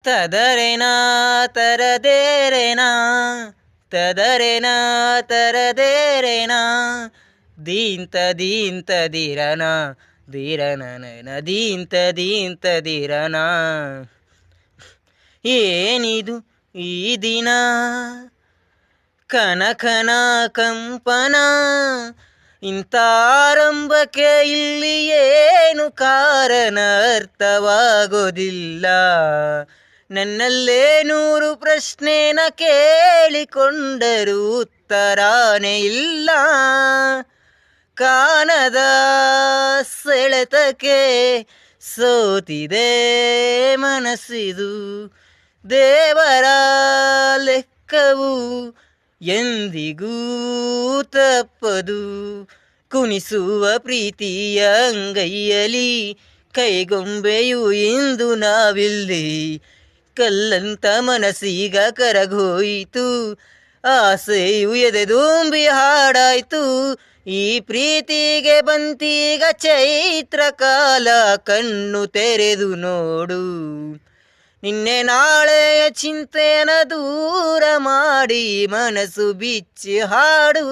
ತದರೆನಾ ತರದೇರೆನಾ ತದರೆನಾ ತರದೇರೆನಾ ದೀಂತ ದೀಂತ ದಿರನ ದಿರನನ ದೀಂತ ದೀಂತ ದಿರನ. ಏನಿದು ಈ ದಿನ ಕನಕನ ಕಂಪನ, ಇಂತಾರಂಭಕ್ಕೆ ಇಲ್ಲಿ ಏನು ಕಾರಣ ಅರ್ಥವಾಗೋದಿಲ್ಲ. ನನ್ನಲ್ಲೇ 100 ಪ್ರಶ್ನೆನ ಕೇಳಿಕೊಂಡರೂ ಉತ್ತರಾನೇ ಇಲ್ಲ. ಕಾಣದ ಸೆಳೆತಕ್ಕೆ ಸೋತಿದೆ ಮನಸ್ಸಿದು. ದೇವರ ಲೆಕ್ಕವು ಎಂದಿಗೂ ತಪ್ಪದು. ಕುಣಿಸುವ ಪ್ರೀತಿಯ ಅಂಗೈಯಲಿ ಕೈಗೊಂಬೆಯು ಇಂದು ನಾವಿಲ್ಲಿ. ಕಲ್ಲಂತ ಮನಸ್ಸೀಗ ಕರಗೋಯಿತು, ಆಸೆಯು ಎದೆದುಂಬಿ ಹಾಡಾಯ್ತು. ಈ ಪ್ರೀತಿಗೆ ಬಂತೀಗ ಚೈತ್ರ ಕಾಲ, ಕಣ್ಣು ತೆರೆದು ನೋಡು. ನಿನ್ನೆ ನಾಳೆಯ ಚಿಂತೆನ ದೂರ ಮಾಡಿ ಮನಸ್ಸು ಬಿಚ್ಚಿ ಹಾಡು.